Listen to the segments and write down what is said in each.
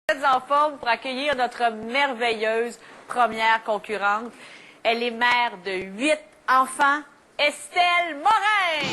Vous êtes en forme pour accueillir notre merveilleuse première concurrente. Elle est mère de 8 enfants, Estelle Morin.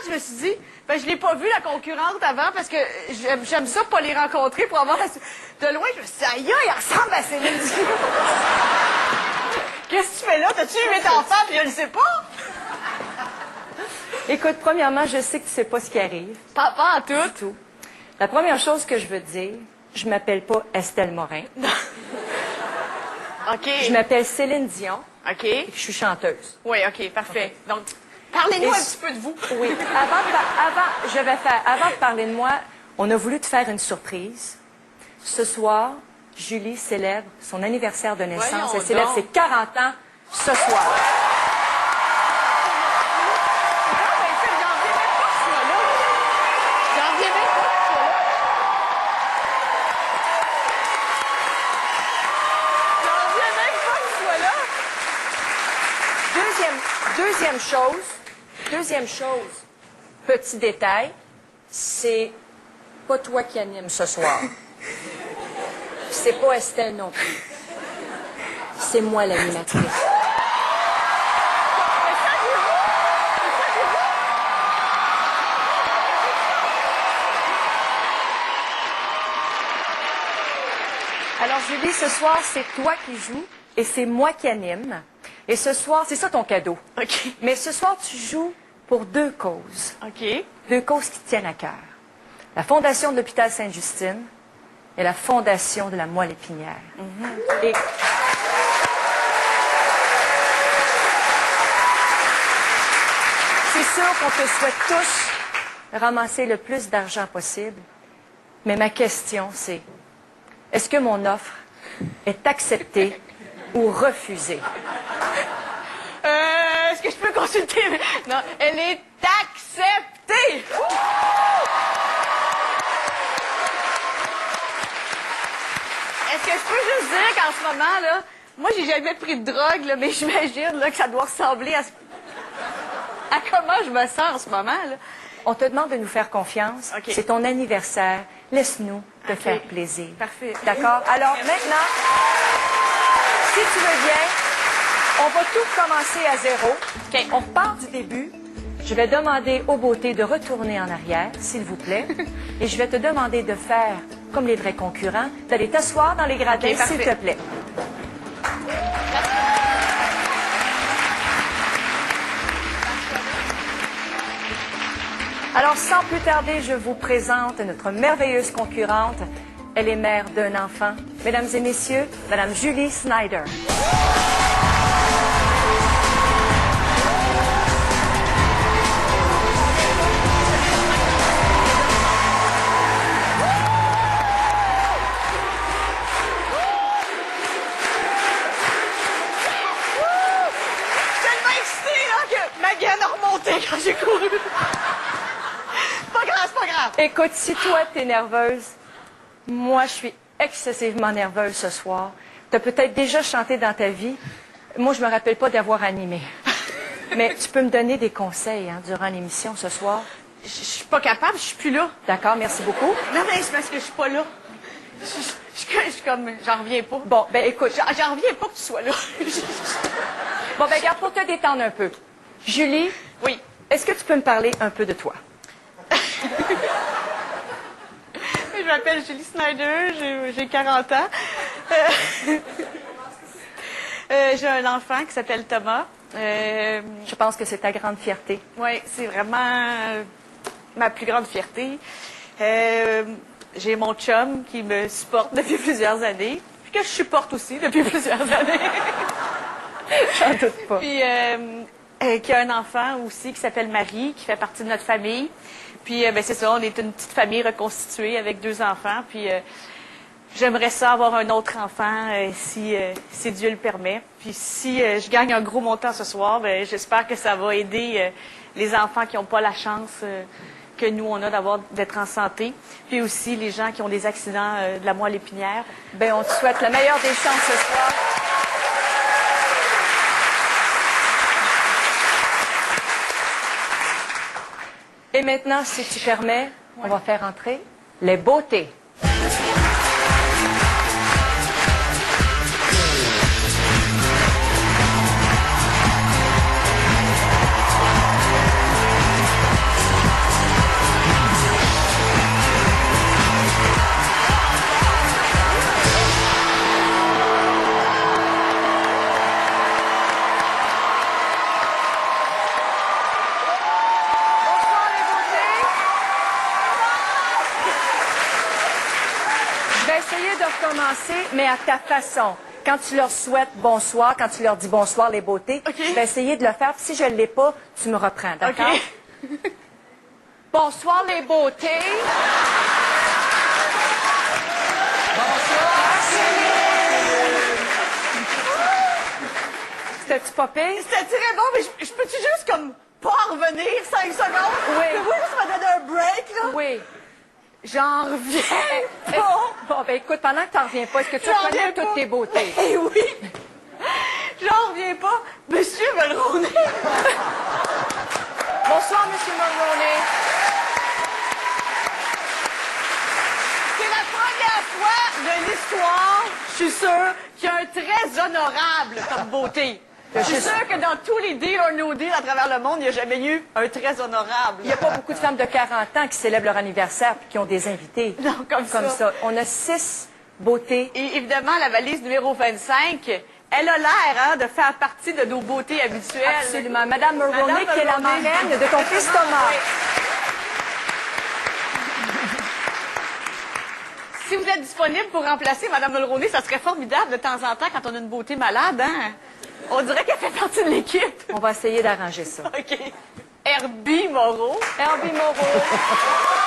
Je me suis dit, ben, je l'ai pas vu la concurrente avant parce que j'aime ça pas les rencontrer pour avoir de loin. Je me suis dit, aïe, il ressemble à Céline Dion. Qu'est-ce que tu fais là? T'as-tu 8 enfants puis je le sais pas? Écoute, premièrement, je sais que tu sais pas ce qui arrive. Pas en tout. Du tout. La première chose que je veux te dire, je m'appelle pas Estelle Morin. OK. Je m'appelle Céline Dion. OK. Et je suis chanteuse. Oui, OK, parfait. Okay. Donc, parlez-nous un petit peu de vous. Oui. Avant de parler de moi, on a voulu te faire une surprise. Ce soir, Julie célèbre son anniversaire de naissance. Voyons Elle célèbre donc. ses 40 ans ce soir. Deuxième chose, petit détail, c'est pas toi qui anime ce soir. C'est pas Estelle non plus. C'est moi l'animatrice. Alors Julie, ce soir, c'est toi qui joues et c'est moi qui anime. Et ce soir, c'est ça ton cadeau. OK. Mais ce soir, tu joues pour deux causes. OK. Deux causes qui te tiennent à cœur. La Fondation de l'hôpital Sainte-Justine et la Fondation de la Moelle épinière. Et c'est sûr qu'on te souhaite tous ramasser le plus d'argent possible. Mais ma question, c'est, est-ce que mon offre est acceptée ou refusée? Est-ce que je peux consulter? Non, elle est acceptée! Est-ce que je peux juste dire qu'en ce moment, là, moi, j'ai jamais pris de drogue, là, mais j'imagine là, que ça doit ressembler à comment je me sens en ce moment, là. On te demande de nous faire confiance. OK. C'est ton anniversaire. Laisse-nous te OK. faire plaisir. Parfait. D'accord? Alors, maintenant, si tu veux bien, on va tout commencer à zéro. OK. On repart du début. Je vais demander aux beautés de retourner en arrière, s'il vous plaît. Et je vais te demander de faire, comme les vrais concurrents, d'aller t'asseoir dans les gradins, OK, s'il parfait. te plaît. Alors, sans plus tarder, je vous présente notre merveilleuse concurrente. Elle est mère d'un enfant. Mesdames et messieurs, Madame Julie Snyder. Je suis tellement excitée, là, que ma gaine a remonté quand j'ai couru. C'est pas grave. Écoute, si toi, t'es nerveuse, moi, je suis excessivement nerveuse ce soir. T'as peut-être déjà chanté dans ta vie. Moi, je me rappelle pas d'avoir animé. Mais tu peux me donner des conseils durant l'émission ce soir? Je suis pas capable, je suis plus là. D'accord, merci beaucoup. Non, mais c'est parce que je suis pas là. Je suis comme... J'en reviens pas. Bon, ben écoute, J'en reviens pas que tu sois là. bon, ben regarde, pour te détendre un peu. Julie, Oui. est-ce que tu peux me parler un peu de toi? Je m'appelle Julie Snyder, j'ai 40 ans. J'ai un enfant qui s'appelle Thomas. Je pense que c'est ta grande fierté. Oui, c'est vraiment ma plus grande fierté. J'ai mon chum qui me supporte depuis plusieurs années, puis que je supporte aussi depuis plusieurs années. J'en doute pas. Puis qui a un enfant aussi qui s'appelle Marie, qui fait partie de notre famille. Puis ben, c'est ça, on est une petite famille reconstituée avec 2 enfants. Puis j'aimerais ça avoir un autre enfant si Dieu le permet. Puis si je gagne un gros montant ce soir, ben, j'espère que ça va aider les enfants qui n'ont pas la chance que nous, on a d'être en santé. Puis aussi les gens qui ont des accidents de la moelle épinière. Ben, on te souhaite la meilleure des chances ce soir. Et maintenant, si tu permets, on va faire entrer les beautés. Essayer de recommencer, mais à ta façon. Quand tu leur souhaites bonsoir, quand tu leur dis bonsoir les beautés, je vais essayer de le faire. Puis si je ne l'ai pas, tu me reprends, d'accord? Okay. Bonsoir les beautés. Bonsoir Céline. C'était-tu pas pire? C'était très bon, mais je peux-tu juste comme pas en revenir 5 secondes? Oui. Peux-vous juste me donner un break, là? Oui. J'en reviens pas. Bon, ben écoute, pendant que tu n'en reviens pas, est-ce que tu connais toutes tes beautés? Eh oui! J'en reviens pas. Monsieur Mulroney! Bonsoir, Monsieur Mulroney. C'est la première fois de l'histoire, je suis sûre, qu'il y a un très honorable comme beauté. Je suis sûre que dans tous les deals or no deal à travers le monde, il n'y a jamais eu un très honorable. Il n'y a pas beaucoup de femmes de 40 ans qui célèbrent leur anniversaire et qui ont des invités. Non, comme ça. On a 6 beautés. Et évidemment, la valise numéro 25, elle a l'air de faire partie de nos beautés habituelles. Absolument. Madame Mulroney, qui est la marraine de ton fils Thomas. Oui. Si vous êtes disponible pour remplacer Madame Mulroney, ça serait formidable de temps en temps quand on a une beauté malade, hein? On dirait qu'elle fait partie de l'équipe. On va essayer d'arranger ça. OK. Herbie Moreau. Herbie Moreau.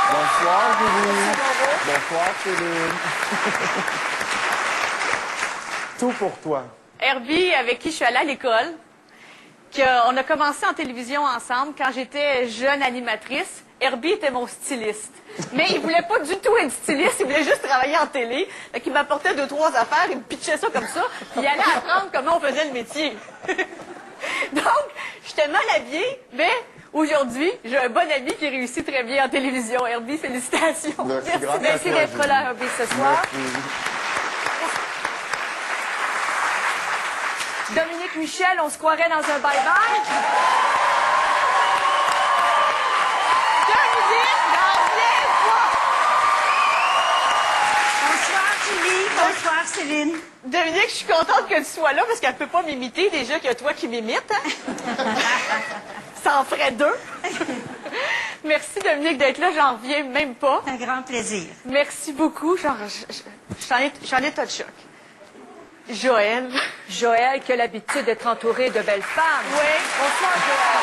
Bonsoir, Julie. Moreau. Bonsoir, Céline. Tout pour toi. Herbie, avec qui je suis allée à l'école, on a commencé en télévision ensemble quand j'étais jeune animatrice. Herbie était mon styliste. Mais il voulait pas du tout être styliste, il voulait juste travailler en télé. Fait qu'il m'apportait 2-3 affaires, il me pitchait ça comme ça, puis il allait apprendre comment on faisait le métier. Donc, j'étais mal habillée, mais aujourd'hui, j'ai un bon ami qui réussit très bien en télévision. Herbie, félicitations. Merci d'être là, Herbie, ce soir. Dominique Michel, on se croirait dans un bye-bye. Bonsoir, Céline. Dominique, je suis contente que tu sois là parce qu'elle ne peut pas m'imiter déjà qu'il y a toi qui m'imites. Hein? Ça en ferait 2. Merci, Dominique, d'être là. J'en reviens même pas. Un grand plaisir. Merci beaucoup. J'en ai état de choc. Joël. Joël, qui a l'habitude d'être entouré de belles femmes. Oui. Bonsoir, Joël.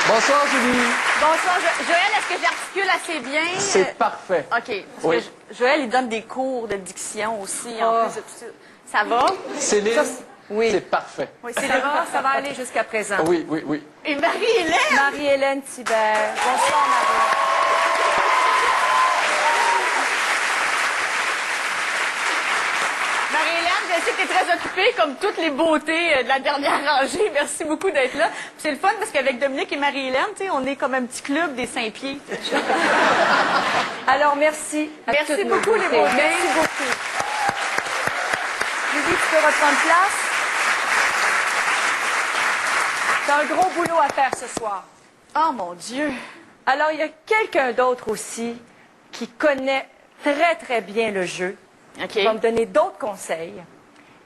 Bonsoir, Julie. Bonsoir, Joël. Est-ce que j'articule assez bien? C'est parfait. OK. Parce Oui. que Joël, il donne des cours de diction aussi. En plus de tout ça. Ça va? Céline, Oui. c'est parfait. Oui, Ça va aller jusqu'à présent. Oui, oui, oui. Et Marie-Hélène? Marie-Hélène Thibert. Bonsoir, Marie. Marie-Hélène, je sais que tu es très occupée, comme toutes les beautés de la dernière rangée. Merci beaucoup d'être là. C'est le fun parce qu'avec Dominique et Marie-Hélène, tu sais, on est comme un petit club des 5 pieds. Alors, merci. À Merci toutes nos beaucoup, les beautés. beautés. Merci beaucoup. Julie, tu peux reprendre place. Tu as un gros boulot à faire ce soir. Oh mon Dieu! Alors, il y a quelqu'un d'autre aussi qui connaît très, très bien le jeu, OK. qui va me donner d'autres conseils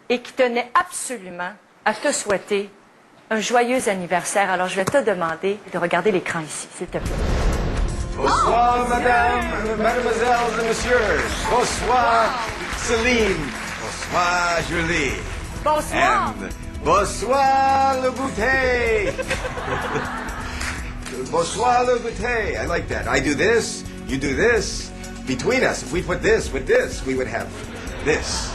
et qui tenait absolument à te souhaiter un joyeux anniversaire. Alors, je vais te demander de regarder l'écran ici, s'il te plaît. Bonsoir, madame, mademoiselles et messieurs. Bonsoir, Céline. Bonsoir, Julie. Bonsoir! And bonsoir, le goûter. Bonsoir, le goûter. I like that. I do this, you do this. between us, if we put this with this, we would have this.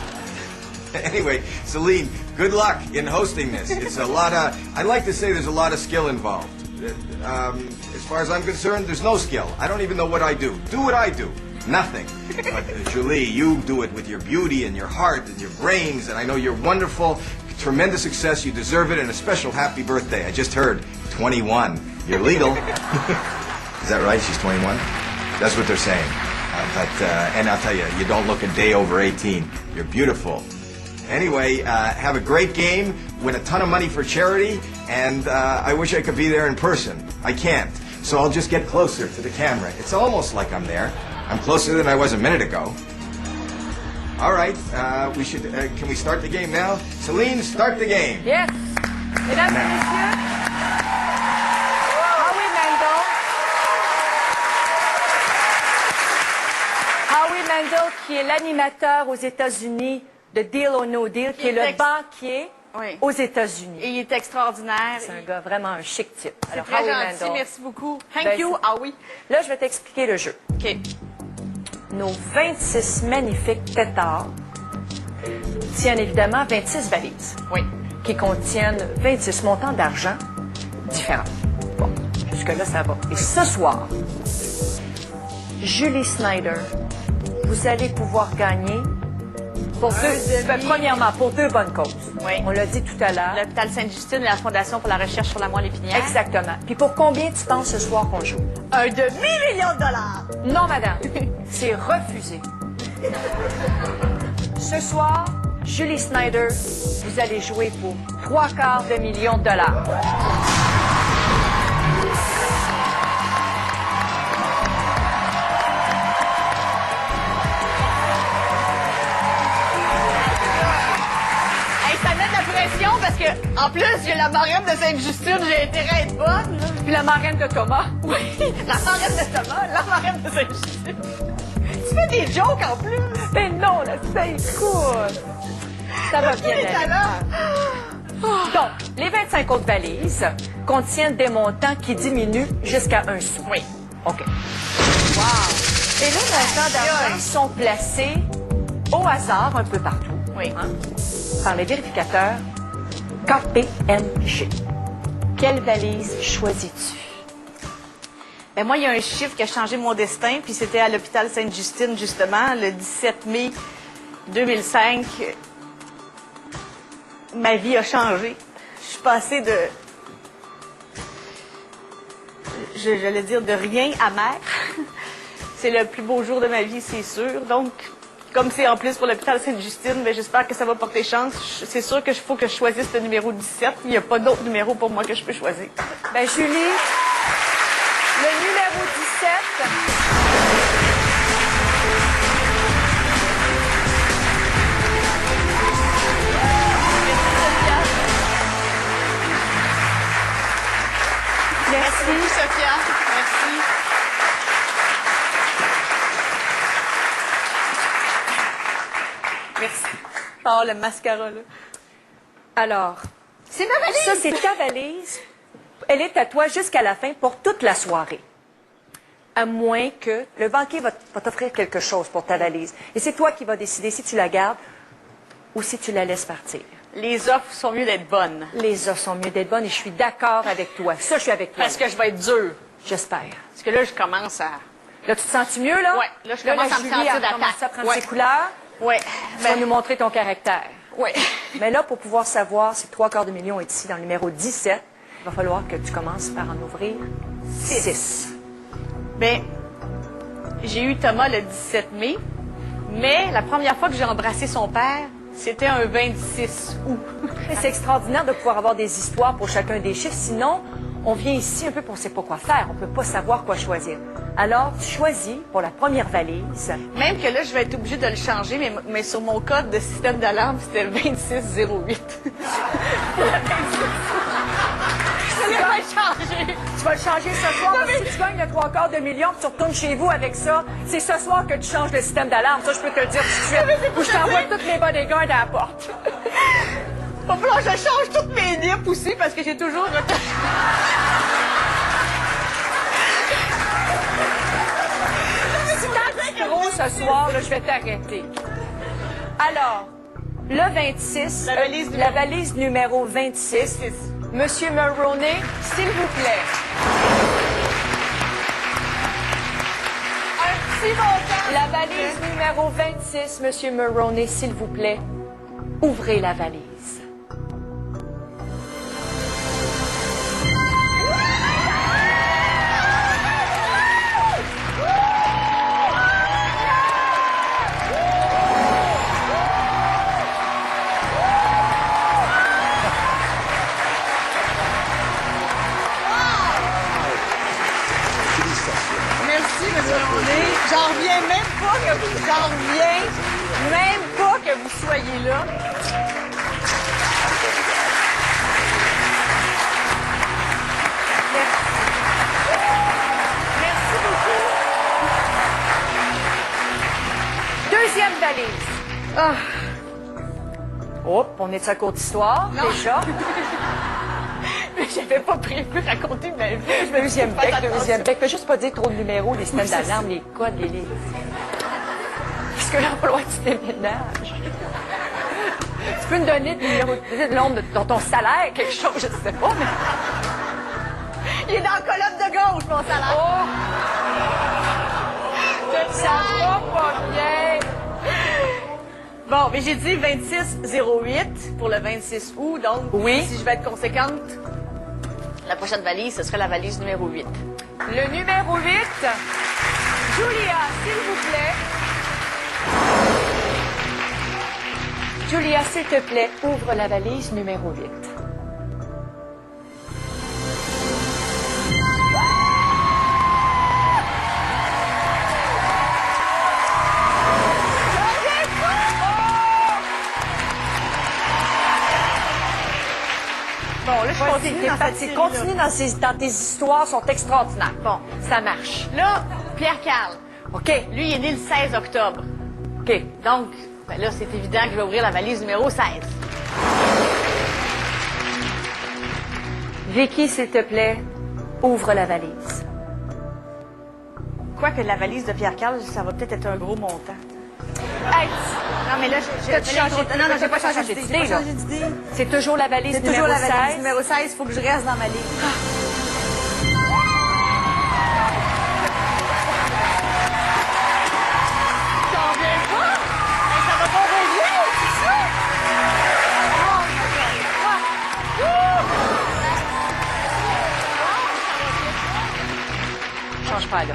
Anyway, Celine, good luck in hosting this. It's a lot of, I'd like to say there's a lot of skill involved. As far as I'm concerned, there's no skill. I don't even know what I do. Do what I do. Nothing. But Julie, you do it with your beauty and your heart and your brains, and I know you're wonderful. Tremendous success. You deserve it, and a special happy birthday. I just heard 21. You're legal. Is that right? She's 21? That's what they're saying. And I'll tell you, you don't look a day over 18. You're beautiful. Anyway, have a great game, win a ton of money for charity, and I wish I could be there in person. I can't. So I'll just get closer to the camera. It's almost like I'm there. I'm closer than I was a minute ago. All right, we should. Can we start the game now? Celine, start the game. Yes. Mesdames et messieurs, Howie Mandel. Howie Mandel, qui est l'animateur aux États-Unis de Deal or No Deal, qui est le banquier Oui. aux États-Unis. Et il est extraordinaire. C'est un gars vraiment un chic type. C'est très gentil, Mandel. merci beaucoup. Thank Ben, you, c'est- ah oui. Là, je vais t'expliquer le jeu. OK. Nos 26 magnifiques têtards tiennent évidemment 26 valises Oui. qui contiennent 26 montants d'argent différents. Bon, jusque-là, ça va. Et ce soir, Julie Snyder, vous allez pouvoir gagner pour premièrement, pour 2 bonnes causes. Oui. On l'a dit tout à l'heure. L'hôpital Sainte-Justine et la Fondation pour la recherche sur la moelle épinière. Exactement. Puis pour combien tu penses ce soir qu'on joue? Un demi-million de dollars. Non, madame. C'est refusé. Ce soir, Julie Snyder, vous allez jouer pour 750 000 $. Hey, ça met de la pression parce que, en plus, j'ai la marraine de Sainte-Justine, j'ai intérêt à être bonne. là. Puis la marraine de Thomas. Oui, la marraine de Thomas, la marraine de Sainte-Justine. Tu fais des jokes en plus. Mais non, là, c'est cool. Ça va bien Les aller. talents. Donc, les 25 autres valises contiennent des montants qui diminuent jusqu'à 1 sou. Oui. OK. Wow. Et les montants d'argent sont placés au hasard un peu partout. Oui. Hein, par les vérificateurs KPMG. Quelle valise choisis-tu? Ben moi, il y a un chiffre qui a changé mon destin, puis c'était à l'hôpital Sainte-Justine, justement, le 17 mai 2005. Ma vie a changé. Je suis passée de... J'allais dire de rien à mère. C'est le plus beau jour de ma vie, c'est sûr. Donc, comme c'est en plus pour l'hôpital Sainte-Justine, ben, j'espère que ça va porter chance. C'est sûr qu'il faut que je choisisse le numéro 17. Il n'y a pas d'autre numéro pour moi que je peux choisir. Ben, Julie, le numéro 17... Merci beaucoup, Sophia. Merci. Merci. Oh, le mascara, là. Alors, C'est ma valise! ça, c'est ta valise. Elle est à toi jusqu'à la fin pour toute la soirée. À moins que le banquier va t'offrir quelque chose pour ta valise. Et c'est toi qui vas décider si tu la gardes ou si tu la laisses partir. Les offres sont mieux d'être bonnes. Les offres sont mieux d'être bonnes et je suis d'accord avec toi. Ça, je suis avec toi. Parce que je vais être dure. J'espère. Parce que là, je commence à... Là, tu te sens mieux, là? Ouais, là, je commence à me Julie, sentir elle commence d'attaque. à prendre Ouais. ses couleurs. Ouais. Tu vas nous montrer ton caractère. Ouais. Mais là, pour pouvoir savoir si 750 000 est ici dans le numéro 17, il va falloir que tu commences par en ouvrir 6. Ben, j'ai eu Thomas le 17 mai, mais la première fois que j'ai embrassé son père, c'était un 26 août. C'est extraordinaire de pouvoir avoir des histoires pour chacun des chiffres. Sinon, on vient ici un peu pour on ne sait pas quoi faire. On ne peut pas savoir quoi choisir. Alors, tu choisis pour la première valise. Même que là, je vais être obligée de le changer, mais sur mon code de système d'alarme, c'était 2608. Je vais le changer. Tu vas le changer ce soir. Parce que si tu gagnes le 750 000 puis tu retournes chez vous avec ça, c'est ce soir que tu changes le système d'alarme. Ça, je peux te le dire tout de suite. Ou je t'envoie toutes mes bodyguards à la porte. Va falloir que je change toutes mes nippes aussi parce que j'ai toujours... Gros ce soir, là, je vais t'arrêter. Alors, le 26, la valise numéro 26. Monsieur Mulroney, s'il vous plaît. Un petit montant. La valise numéro 26, Monsieur Mulroney, s'il vous plaît. Ouvrez la valise. Merci, M. Mulroney. J'en reviens même pas que vous soyez là. Merci beaucoup. Deuxième valise. Hop, on est de sa courte histoire, déjà. Mais j'avais pas prévu raconter ma vie. Deuxième bec, deuxième bec. Fais juste pas dire trop de numéros, les systèmes d'alarme, les codes, les livres. Parce que là, il va falloir que tu déménages. Tu peux me donner le numéro de l'ombre de ton salaire, quelque chose, je sais pas, mais... Il est dans la colonne de gauche, mon salaire. Oh! Ça va pas bien! Bon, mais j'ai dit 26,08 pour le 26 août, donc Oui. si je vais être conséquente, la prochaine valise, ce serait la valise numéro 8. Le numéro 8, Julia, s'il vous plaît. Julia, s'il te plaît, ouvre la valise numéro 8. Bon, là, je continue dans cette série-là. Continue dans tes histoires, sont extraordinaires. Bon, ça marche. Là, Pierre-Carl, OK, lui, il est né le 16 octobre. OK. Donc, ben là, c'est évident que je vais ouvrir la valise numéro 16. Vicky, s'il te plaît, ouvre la valise. Quoique la valise de Pierre-Carl, ça va peut-être être un gros montant. Hey! Non, mais là, Non, j'ai pas changé d'idée. J'ai pas changé d'idée. C'est toujours la valise C'est numéro toujours la 16. valise numéro 16. Il faut que je reste dans ma ligne. T'en viens pas? Mais ça va pas régler, c'est ça? Change pas, là.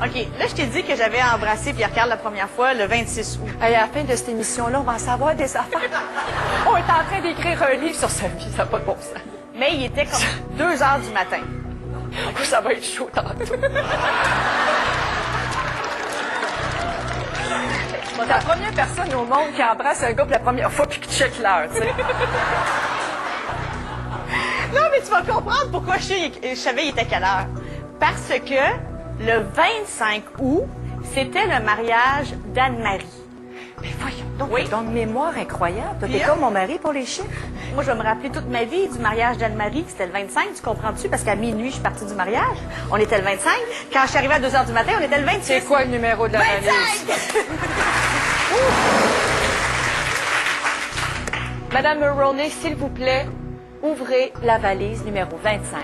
OK. Là, je t'ai dit que j'avais embrassé Pierre-Carl la première fois le 26 août. À la fin de cette émission-là, on va en savoir des affaires. On est en train d'écrire un livre sur sa vie, ça n'a pas de bon sens. Mais il était comme 2 heures du matin. Ça va être chaud tantôt. T'es la première personne au monde qui embrasse un gars pour la première fois puis qui check l'heure, tu sais. Non, mais tu vas comprendre pourquoi je savais il était quelle heure. Parce que le 25 août, c'était le mariage d'Anne-Marie. Mais voyons donc, Oui. donc mémoire incroyable. T'es Puis, comme mon mari pour les chiffres. Moi, je vais me rappeler toute ma vie du mariage d'Anne-Marie, c'était le 25, tu comprends-tu? Parce qu'à minuit, je suis partie du mariage. On était le 25. Quand je suis arrivée à 2 heures du matin, on était le 26. C'est quoi le numéro de la 25! valise? Madame Mulroney, s'il vous plaît, ouvrez la valise numéro 25.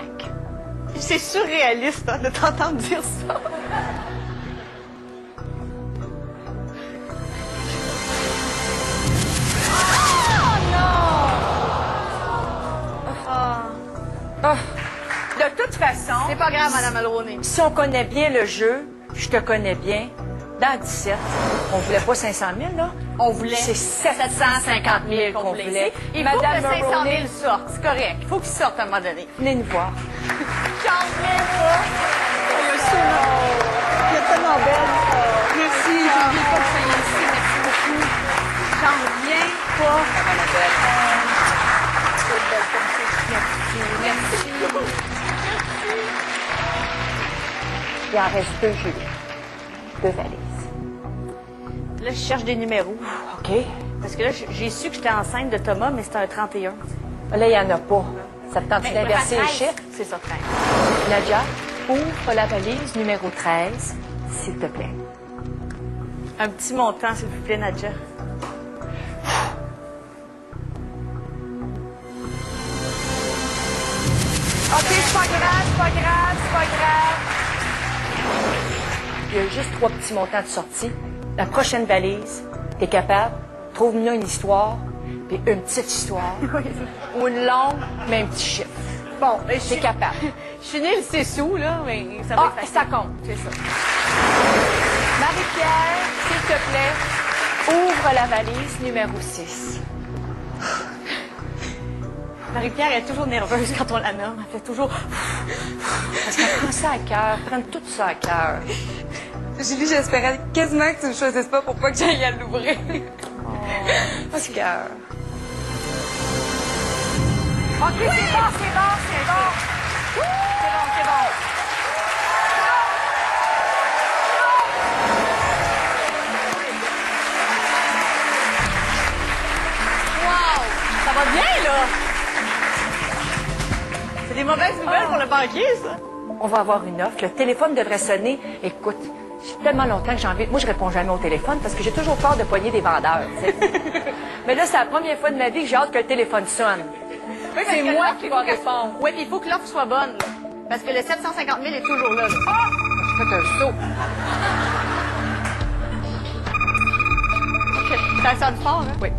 C'est surréaliste hein, de t'entendre dire ça. Ah, de toute façon, C'est pas grave, Madame Mulroney. si on connaît bien le jeu, je te connais bien, dans 17, on voulait pas 500 000, là? On voulait C'est 750 000 qu'on voulait. Il faut que Madame 500 Mulroney, 000 sortent, c'est correct. Il faut qu'ils sortent à un moment donné. venez nous voir. J'en reviens pas. Il est tellement belle. Merci, j'en reviens pas que vous soyez ici. Merci beaucoup. J'en reviens pas. Merci. Il en reste 2 Julie. 2 valises. Là, je cherche des numéros. OK. Parce que là, j'ai su que j'étais enceinte de Thomas, mais c'était un 31. Là, il n'y en a pas. Ça te tente d'inverser les 13. chiffres? C'est ça, 13. Nadia, ouvre la valise numéro 13, s'il te plaît. Un petit montant, s'il vous plaît, Nadja. OK, c'est pas grave, c'est pas grave, c'est pas grave. Il y a juste 3 petits montants de sortie. La prochaine valise, t'es capable, trouve-nous une histoire, puis une petite histoire, ou une longue, mais un petit chiffre. Bon, ben, T'es capable. Je suis née le 6 sous, là, mais ça va Ah, être facile. ça compte. C'est ça. Marie-Pierre, s'il te plaît, ouvre la valise numéro 6. Marie-Pierre est toujours nerveuse quand on la nomme. Elle fait toujours... Parce qu'elle prend ça à cœur, prend tout ça à cœur. Julie, j'espérais quasiment que tu ne choisisses pas pour pas que j'aille à l'ouvrir. Petit cœur. OK, c'est bon, c'est bon, c'est bon. C'est bon, c'est bon. Wow! Ça va bien, là? C'est des mauvaises nouvelles pour le banquier, ça. On va avoir une offre. Le téléphone devrait sonner. Écoute, j'ai tellement longtemps que j'ai envie... Moi, je réponds jamais au téléphone parce que j'ai toujours peur de poigner des vendeurs, tu sais. Mais là, c'est la première fois de ma vie que j'ai hâte que le téléphone sonne. Oui, C'est moi qui vais répondre. Oui, puis il faut que l'offre soit bonne, là. Parce que le 750 000 est toujours là. Ah! Je fais un saut. Ça sonne fort, hein? Oui.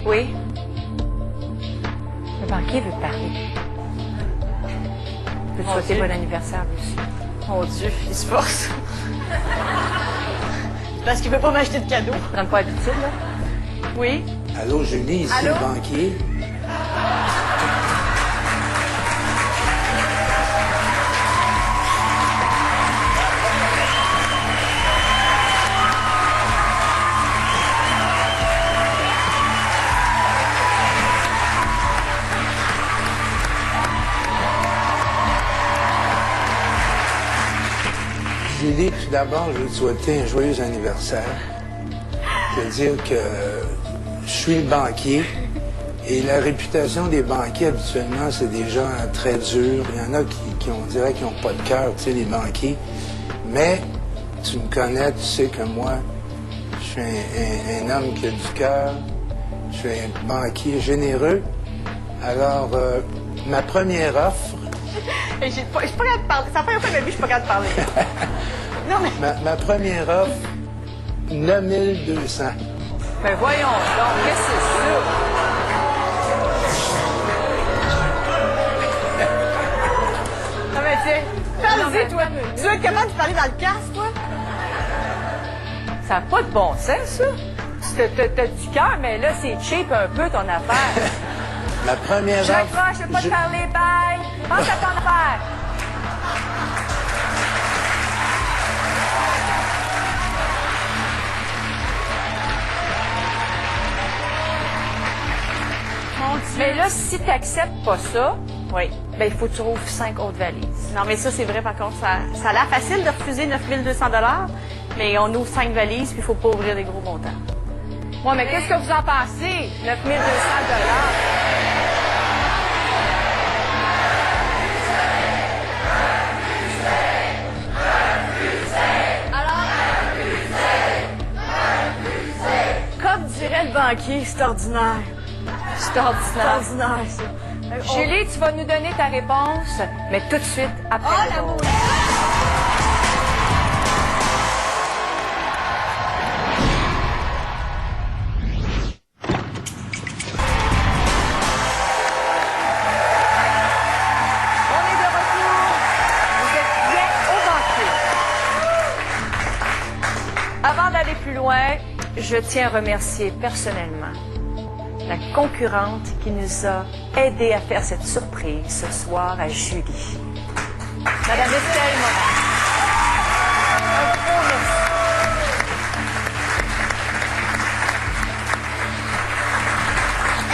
Oui. Le banquier veut te parler. Je peux te souhaiter Dieu. bon anniversaire aussi. Mon Dieu, il se force. C'est parce qu'il veut pas m'acheter de cadeaux. Prends pas habitude, là. Oui. Allô, Julie, ici Allô? le banquier. Julie, tout d'abord, je veux te souhaiter un joyeux anniversaire. Je veux dire que je suis le banquier et la réputation des banquiers, habituellement, c'est des gens très durs. Il y en a qui on dirait qu'ils n'ont pas de cœur, tu sais, les banquiers. Mais tu me connais, tu sais que moi, je suis un homme qui a du cœur. Je suis un banquier généreux. Alors, ma première offre, Et je suis pas capable de parler. Ça fait un peu de ma vie, je suis pas capable de parler. Non, mais... ma première offre, 9200. Ben voyons donc, qu'est-ce que c'est ça? Non, mais tu sais, parle-y, toi. Tu veux être capable de parler dans le casque, toi? Ça n'a pas de bon sens, ça. T'as du cœur, mais là, c'est cheap un peu, ton affaire. Ma première Je offre... raccroche, je veux pas te parler, bye. Pense à ton affaire. Mon Dieu. Mais là, si t'acceptes pas ça, Oui. ben il faut que tu rouvres 5 autres valises. Non, mais ça, c'est vrai, par contre. Ça a l'air facile de refuser 9 200 $, mais on ouvre 5 valises, puis il faut pas ouvrir des gros montants. Moi, mais qu'est-ce que vous en pensez? 9 200 $. Comme dirait le banquier, c'est ordinaire. C'est C'est ordinaire. ordinaire, ça. Julie, tu vas nous donner ta réponse, mais tout de suite après Oh, le l'amour! tour. On est de retour. Vous êtes bien au banquier. Avant d'aller plus loin, je tiens à remercier personnellement la concurrente qui nous a aidé à faire cette surprise ce soir à Julie. Madame Estelle Morin. Un gros merci.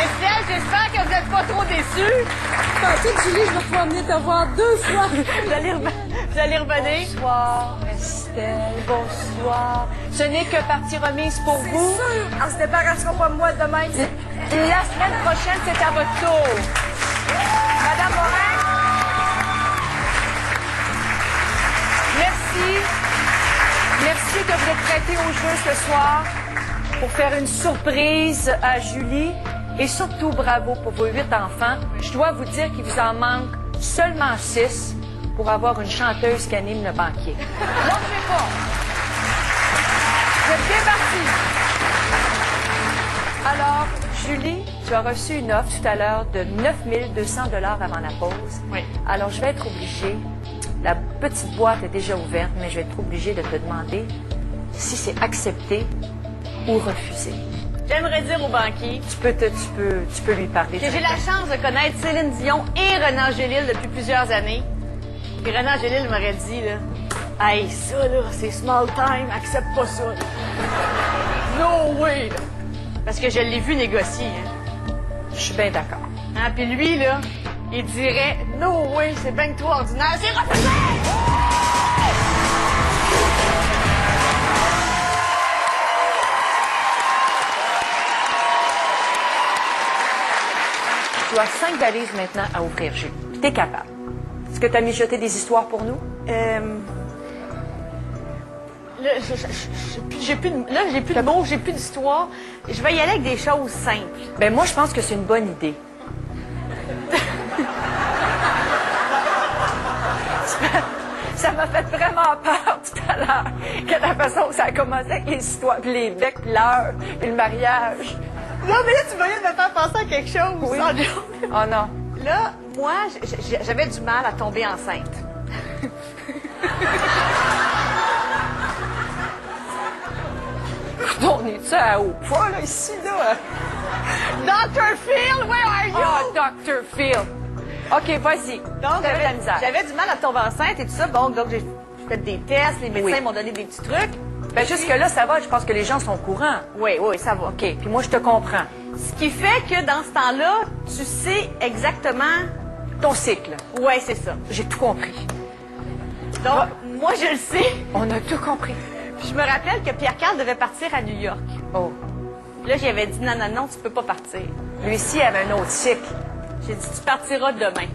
Estelle, j'espère que vous n'êtes pas trop déçus. T'inquiète, Julie, je vais pouvoir venir te voir 2 fois. Vous allez revenir. Bonsoir, Estelle. Bonsoir. Ce n'est que partie remise pour vous. Elle se débarrassera pas de moi demain. La semaine prochaine, c'est à votre tour. Madame Morin. Merci de vous être prêtés au jeu ce soir pour faire une surprise à Julie. Et surtout, bravo pour vos 8 enfants. Je dois vous dire qu'il vous en manque seulement 6 pour avoir une chanteuse qui anime le banquier. Lâchez pas! Vous êtes bien partis. Alors, Julie, tu as reçu une offre tout à l'heure de 9 200 $ avant la pause. Oui. Alors, je vais être obligée, la petite boîte est déjà ouverte, mais je vais être obligée de te demander si c'est accepté ou refusé. J'aimerais dire au banquier Tu peux lui parler. que j'ai la chance de connaître Céline Dion et René Angélil depuis plusieurs années. Puis René Angélil m'aurait dit, là, « Hey, ça, là, c'est small time, accepte pas ça. » No way, là. Parce que je l'ai vu négocier, hein. Je suis bien d'accord. Hein, puis lui, là, il dirait, « No way, c'est ben trop ordinaire, c'est refusé! » Tu as 5 valises maintenant à ouvrir, Julie. Tu es capable. Est-ce que tu as mijoté des histoires pour nous? Là, j'ai plus de mots, j'ai plus d'histoire. Je vais y aller avec des choses simples. Ben moi, je pense que c'est une bonne idée. Ça m'a fait vraiment peur tout à l'heure. Que la façon que ça a commencé avec les histoires, puis les becs, puis l'heure, puis le mariage. Non, mais là, tu voyais me faire penser à quelque chose. Oui. Sans joke. Oh non. Là, moi, j'avais du mal à tomber enceinte. On est-tu à haut poids, là, ici, là? Dr. Phil, where are you? Oh, Dr. Phil. OK, vas-y. Donc, T'avais de la misère. j'avais du mal à tomber enceinte et tout ça. Bon, donc, j'ai fait des tests, les médecins Oui. m'ont donné des petits trucs. Ben jusque-là, ça va. Je pense que les gens sont au courant. Oui, oui, ça va. OK, puis moi, je te comprends. Ce qui fait que dans ce temps-là, tu sais exactement... Ton cycle. Oui, c'est ça. J'ai tout compris. Donc, moi, je le sais. On a tout compris. Puis je me rappelle que Pierre-Carl devait partir à New York. Oh. Là, j'avais dit, non, non, non, tu peux pas partir. Lui-ci avait un autre cycle. J'ai dit, tu partiras demain.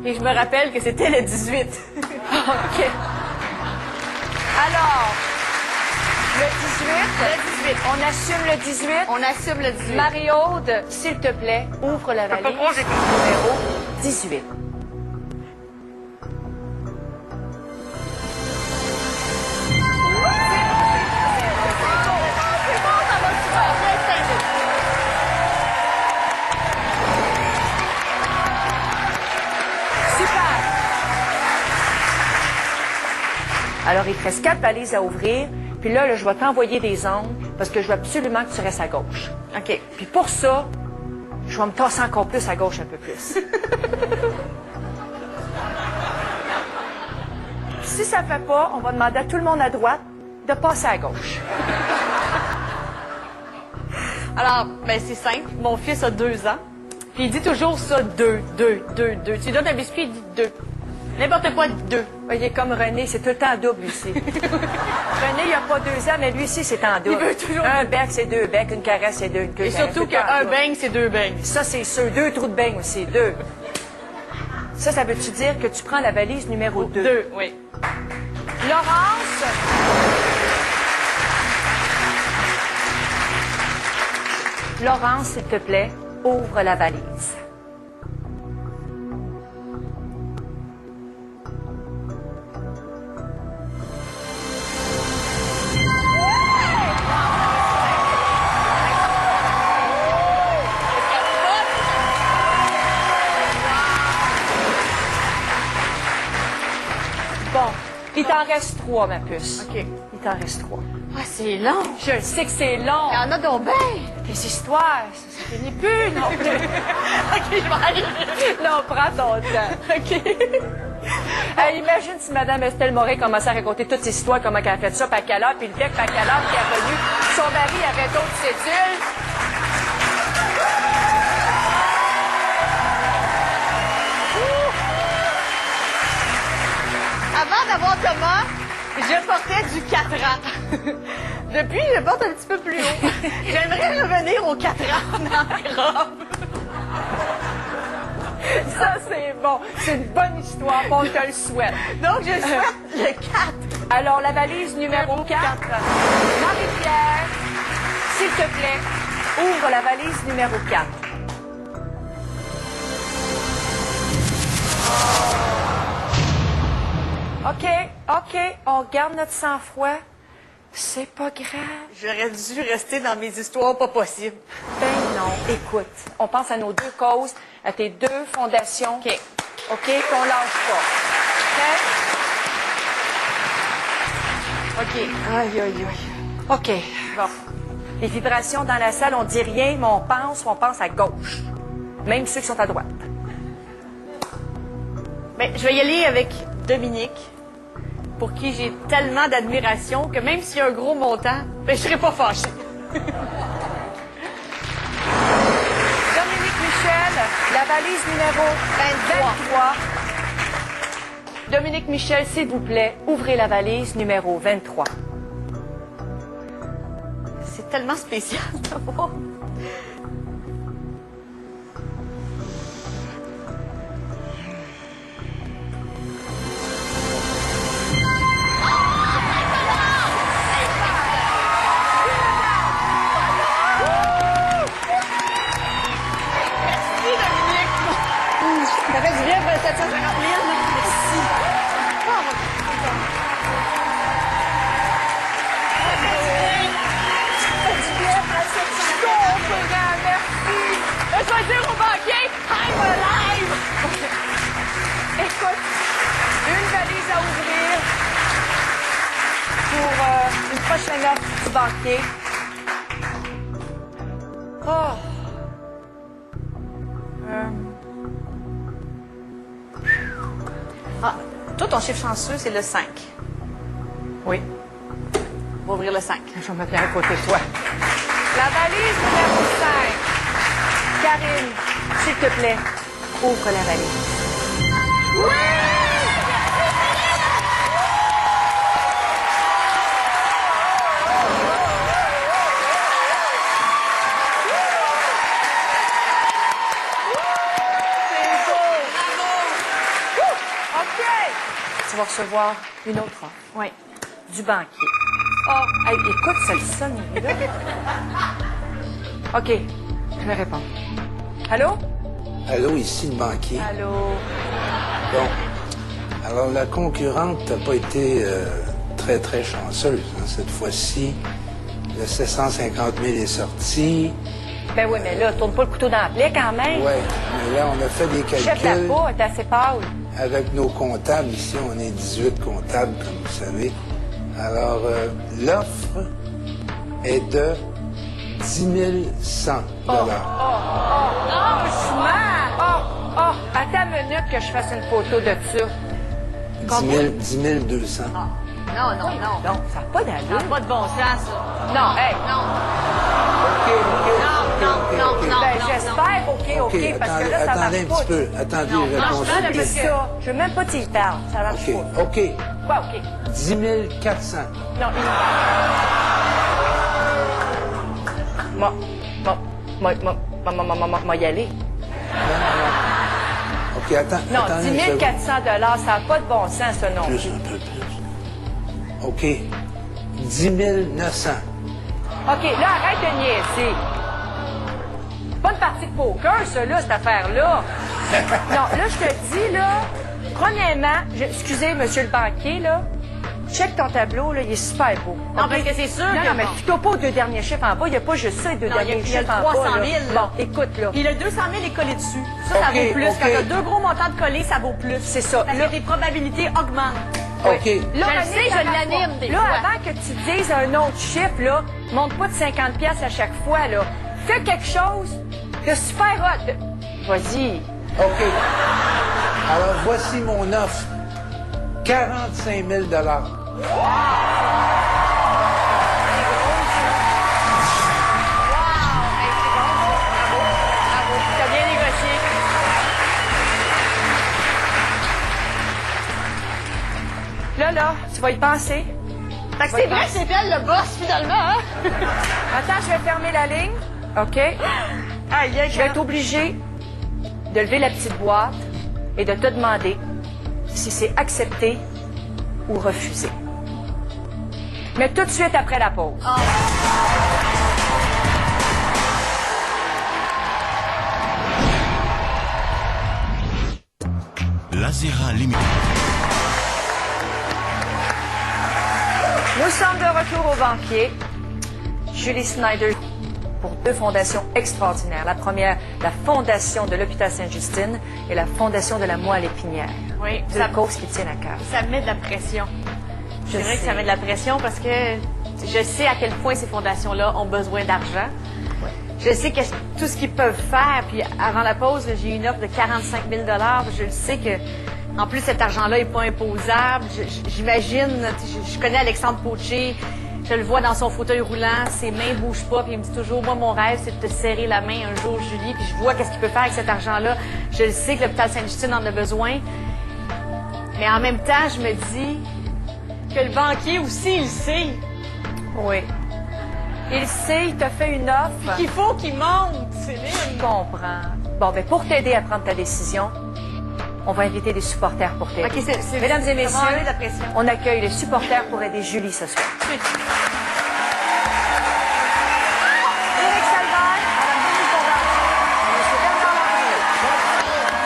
Et je me rappelle que c'était le 18. OK. Alors, le 18. On assume le 18. On assume le 18. Marie-Aude, s'il te plaît, ouvre la valise. Numéro 18. Super. Alors, il te reste 4 valises à ouvrir. Puis là, je vais t'envoyer des ondes parce que je veux absolument que tu restes à gauche. OK. Puis pour ça, je vais me tasser encore plus à gauche un peu plus. Si ça ne fait pas, on va demander à tout le monde à droite de passer à gauche. Alors, ben c'est simple. Mon fils a 2 ans. Puis il dit toujours ça, 2. Tu lui donnes un biscuit, il dit 2. N'importe quoi, 2. Il est comme René, c'est tout le temps en double ici. René, il n'a pas 2 ans, mais lui aussi, c'est en double. Il veut toujours un bec, c'est 2 becs, une caresse, c'est 2, une queue. Et surtout qu'un beigne, c'est 2 beignes. Ça, c'est sûr. 2 trous de beigne aussi, 2. Ça veut-tu dire que tu prends la valise numéro 2? 2, oui. Laurence. Laurence, s'il te plaît, ouvre la valise. Bon, il t'en reste 3, ma puce. OK. Il t'en reste 3. Ah, c'est long. Je le sais que c'est long. Il y en a donc bien. Tes histoires, ça finit plus non plus. OK, je vais aller. Non, prends ton temps. OK. Hey, imagine si Mme Estelle Morin commençait à raconter toutes ses histoires, comment elle a fait ça, puis à quelle heure, puis le bec, puis à quelle heure, puis elle est revenue. Son mari avait d'autres cédules. Avant d'avoir Thomas, je portais du 4 ans. Depuis, je porte un petit peu plus haut. J'aimerais revenir aux 4 ans dans mes robes. Ça, c'est bon. C'est une bonne histoire. On te le souhaite. Donc, je souhaite le 4. Alors, la valise numéro 4. Marie-Pierre, s'il te plaît, ouvre la valise numéro 4. OK, on garde notre sang-froid. C'est pas grave. J'aurais dû rester dans mes histoires pas possibles. Ben non, écoute, on pense à nos deux causes, à tes deux fondations. OK. OK, qu'on lâche pas. OK. Aïe, aïe, aïe. OK. Bon. Les vibrations dans la salle, on dit rien, mais on pense à gauche. Même ceux qui sont à droite. Ben, je vais y aller avec Dominique, pour qui j'ai tellement d'admiration que même s'il y a un gros montant, ben, je serais pas fâchée. Dominique Michel, la valise numéro 23. Dominique Michel, s'il vous plaît, ouvrez la valise numéro 23. C'est tellement spécial d'avoir. Ça fait du bien pour 750 000. Merci. Je vais dire au banquier, I'm alive! Écoute, une valise à ouvrir pour une prochaine offre du banquier. Oh. Ah, toi, ton chiffre chanceux, c'est le 5. Oui, On va ouvrir le 5. je vais me mettre à côté de toi. La valise numéro 5. Karine, s'il te plaît, ouvre la valise. OK. Tu vas recevoir une autre offre. Oui. Du banquier. Oh, hey, écoute, ça le sonne, là. OK, je vais répondre. Allô? Allô, ici le banquier. Allô? Bon. Alors, la concurrente n'a pas été très, très chanceuse. Hein. Cette fois-ci, le 750 000 est sorti. Ben oui, mais là, tourne pas le couteau dans la plaie quand même. Oui, mais là, on a fait des Chef de la calculs peau est assez pâle. avec nos comptables. Ici, on est 18 comptables, comme vous savez. Alors, l'offre est de 10 100 Franchement! Oh, attends une minute que je fasse une photo de ça. 10 200. Non. Non, ça n'a pas d'allure. Pas de bon sens, ça. Non, hey. Non. OK. Ben, j'espère, OK, parce que là, ça marche Attendez un pas. petit peu. Attendez, Non, réponse franchement, là, Oublie parce rapide. que- ça. Je veux même pas t'y parler. Ça marche OK, pas. OK. Quoi, OK? 10 400. Non, moi y aller. OK, attends. Non, attendez 10 une seconde. 400 $, ça n'a pas de bon sens, ça, non. Plus, un peu plus. OK. 10 900. OK, là, arrête de niaiser. C'est pas une partie de poker, ça, là, cette affaire-là. Non, là, je te dis, là, premièrement, excusez, monsieur le banquier, là, check ton tableau, là, il est super beau. Non, OK? parce que c'est sûr Non, que non, mais bon. tu t'as pas aux deux derniers chiffres en bas, il n'y a pas juste ça, les deux Non, derniers il y a le chiffres en 300 bas. 000, là. là. Bon, écoute, là. Puis le 200 000 est collé dessus. Ça OK, vaut plus. OK. Quand t'as deux gros montants de collés, ça vaut plus. C'est ça. Parce Là- que tes probabilités augmentent. OK. Là, Je le René, sais, ça je marche l'anime pas. des Là, fois. avant que tu dises un autre chiffre, là, monte pas de 50 pièces à chaque fois, là. Fais quelque chose de super hot. Vas-y. OK. Alors, voici mon offre. 45 000 Bravo. T'as bien négocié. Là, tu vas y penser. Fait que c'est vrai que c'est elle le boss, finalement, hein? Attends, je vais fermer la ligne. OK? Aïe, aïe, Je vais être obligée de lever la petite boîte et de te demander si c'est accepté ou refusé. Mais tout de suite après la pause. Lazera Limited. Nous sommes de retour au banquier. Julie Snyder pour 2 fondations extraordinaires. La première, la Fondation de l'Hôpital Sainte-Justine et la Fondation de la Moelle épinière. Oui, 2 causes qui tiennent à cœur. Ça me met de la pression. C'est vrai que ça met de la pression parce que je sais à quel point ces fondations-là ont besoin d'argent. Je sais que tout ce qu'ils peuvent faire, puis avant la pause, j'ai eu une offre de 45 000 $. Je le sais que, en plus, cet argent-là n'est pas imposable. J'imagine, je connais Alexandre Potier, je le vois dans son fauteuil roulant, ses mains ne bougent pas, puis il me dit toujours, moi, mon rêve, c'est de te serrer la main un jour, Julie, puis je vois qu'est-ce qu'il peut faire avec cet argent-là. Je le sais que l'hôpital Sainte-Justine en a besoin. Mais en même temps, je me dis que le banquier aussi, il sait. Oui. Il sait, il t'a fait une offre. Qu'il faut qu'il monte, Céline. Je comprends. Bon, ben pour t'aider à prendre ta décision, on va inviter des supporters pour t'aider. OK, c'est Mesdames et messieurs, ça va enlever la pression. on accueille les supporters pour aider Julie ce soir. Éric Salvaire, Madame Denis Bombardier, Monsieur Bernard Landry.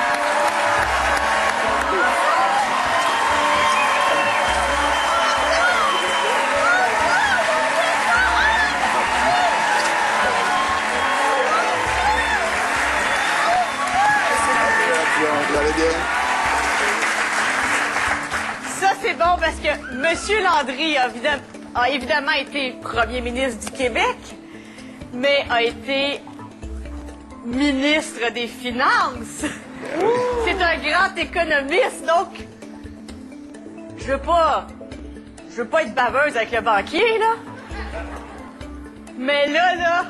Vous allez bien? Ça, c'est bon parce que M. Landry a évidemment été premier ministre du Québec, mais a été ministre des Finances. C'est un grand économiste, donc je veux pas être baveuse avec le banquier, là. Mais là,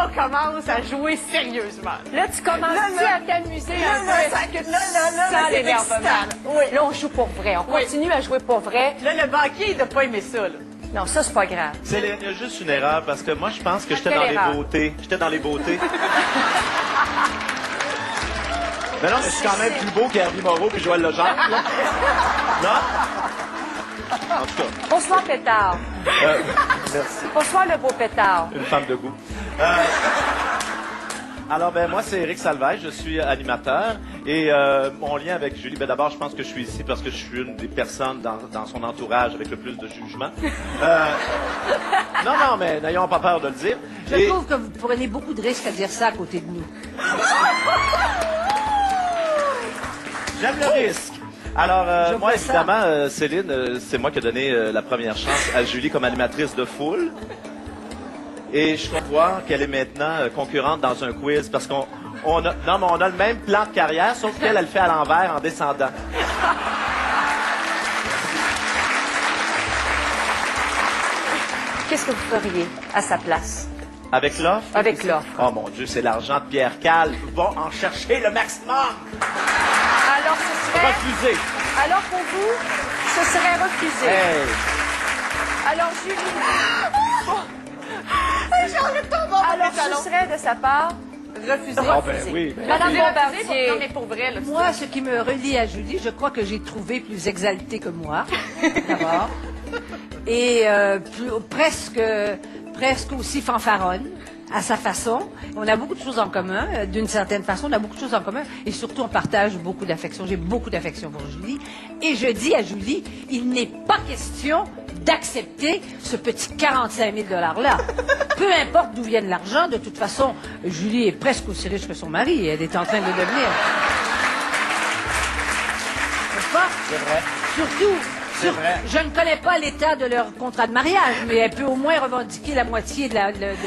on commence à jouer sérieusement. Là, tu commences à t'amuser un peu. Sans c'est l'énervement. excitant. Oui. Là, on joue pour vrai. On continue à jouer pour vrai. Là, le banquier, il n'a pas aimé ça, là. Non, ça, c'est pas grave. Céline, il y a juste une erreur parce que moi, je pense que j'étais Quelle dans erreur? les beautés. J'étais dans les beautés. Mais non, mais je suis quand même plus beau qu'Herbie Moreau puis Joël Legendre, là. Non? En tout cas, Bonsoir, Pétard. merci. Bonsoir, le beau Pétard. Une femme de goût. Alors, ben moi, c'est Éric Salvaire, je suis animateur. Et mon lien avec Julie, ben d'abord, je pense que je suis ici parce que je suis une des personnes dans son entourage avec le plus de jugement. Non, mais n'ayons pas peur de le dire. Je trouve que vous prenez beaucoup de risques à dire ça à côté de nous. J'aime le risque. Alors, Je moi, vois ça. évidemment, Céline, c'est moi qui ai donné la première chance à Julie comme animatrice de foule. Et je crois qu'elle est maintenant concurrente dans un quiz parce qu'on a le même plan de carrière, sauf qu'elle, elle le fait à l'envers en descendant. Qu'est-ce que vous feriez à sa place? Avec l'offre? Avec l'offre. Oh mon Dieu, c'est l'argent de Pierre Cal. Va en chercher le maximum. Alors, ce serait... Refusé. Alors, pour vous, ce serait refusé. Hey. Alors, Julie... Alors, pantalon. ce serait de sa part refusé. Ah ben oui. Ben, Madame Non, Bombardier, mais pour vrai, là. Moi, ce qui me relie à Julie, je crois que j'ai trouvé plus exalté que moi, d'abord. Et presque aussi fanfaronne, à sa façon. On a beaucoup de choses en commun. D'une certaine façon, on a beaucoup de choses en commun. Et surtout, on partage beaucoup d'affection. J'ai beaucoup d'affection pour Julie. Et je dis à Julie, il n'est pas question d'accepter ce petit 45 000 $-là. Peu importe d'où vienne l'argent, de toute façon, Julie est presque aussi riche que son mari. Elle est en train de le devenir. N'est-ce pas? C'est vrai. Surtout, C'est vrai. je ne connais pas l'état de leur contrat de mariage, mais elle peut au moins revendiquer la moitié de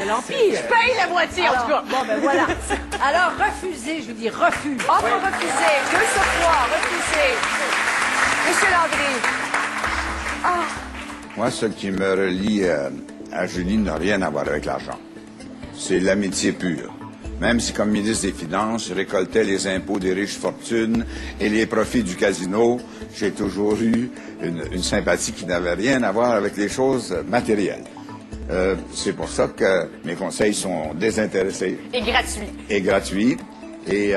l'Empire. Paye la moitié, en tout cas. Bon, ben voilà. Alors, refusez, je dis refuse. offre refusée. 2 sur 3, refusé. Monsieur Landry. Moi, ce qui me relie à Julie n'a rien à voir avec l'argent. C'est l'amitié pure. Même si, comme ministre des Finances, je récoltais les impôts des riches fortunes et les profits du casino, j'ai toujours eu une sympathie qui n'avait rien à voir avec les choses matérielles. C'est pour ça que mes conseils sont désintéressés Et gratuit. et gratuits. Et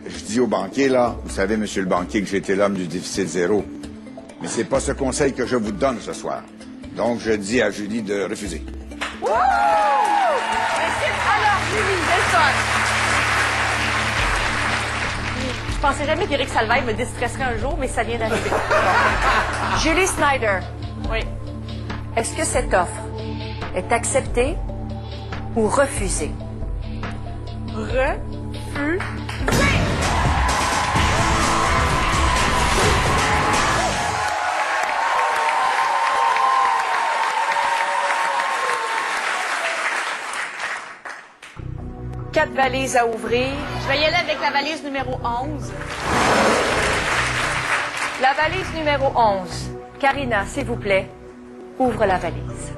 je dis au banquier, là, vous savez, monsieur le banquier, que j'étais l'homme du déficit zéro. Mais c'est pas ce conseil que je vous donne ce soir. Donc, je dis à Julie de refuser. Alors, Julie, c'est ça. Je pensais jamais qu'Éric Salvaille me déstresserait un jour, mais ça vient d'arriver. Julie Snyder, Oui. est-ce que cette offre est acceptée ou refusée? Quatre valises à ouvrir. Je vais y aller avec la valise numéro 11. La valise numéro 11. Karina, s'il vous plaît, ouvre la valise.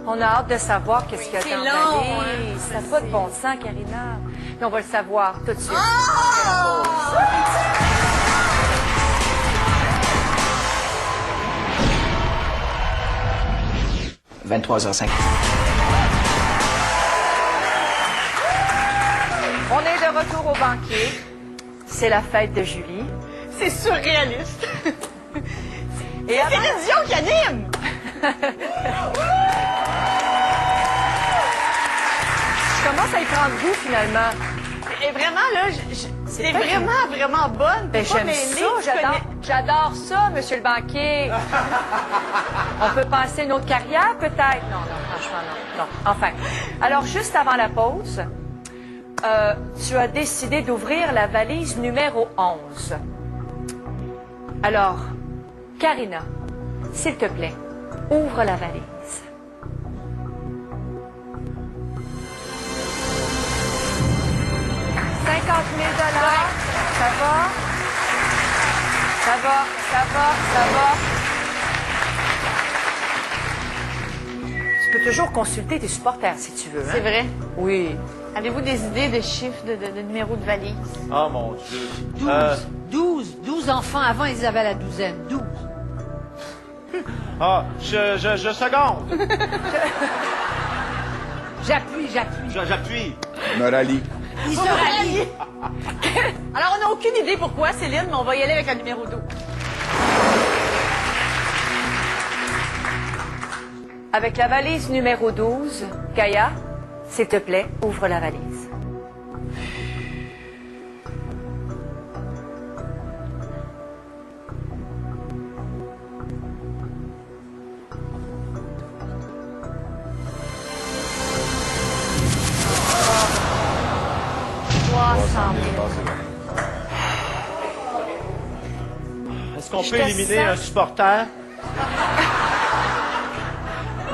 On a hâte de savoir qu'est-ce qu'il y a C'est dans la long, valise. hein, Ça n'a pas de bon sens, Karina. Mais on va le savoir tout de suite. 23h50. On est de retour au banquier. C'est la fête de Julie. C'est surréaliste. Et C'est avant- Céline Dion qui anime. Je commence à y prendre goût, finalement. Et vraiment, là, c'est vraiment bonne. Ben, Faut pas j'aime mêler, ça, tu connais- j'adore ça, monsieur le banquier. On peut penser une autre carrière, peut-être? Non, franchement, non. Enfin, alors, juste avant la pause, tu as décidé d'ouvrir la valise numéro 11. Alors, Karina, s'il te plaît, ouvre la valise. 50 000 $. Ça va? Ça va. Tu peux toujours consulter tes supporters si tu veux. C'est vrai. Oui. Avez-vous des idées de chiffres, de numéros de valise? Oh mon Dieu. 12 enfants. Avant, ils avaient la douzaine. 12. Je seconde. J'appuie. J'appuie. Me rallie. Ils se rallient. Alors, on n'a aucune idée pourquoi, Céline, mais on va y aller avec la numéro 12. Avec la valise numéro 12, Kaya, s'il te plaît, ouvre la valise. Est-ce qu'on Je peut te éliminer sens. un supporter?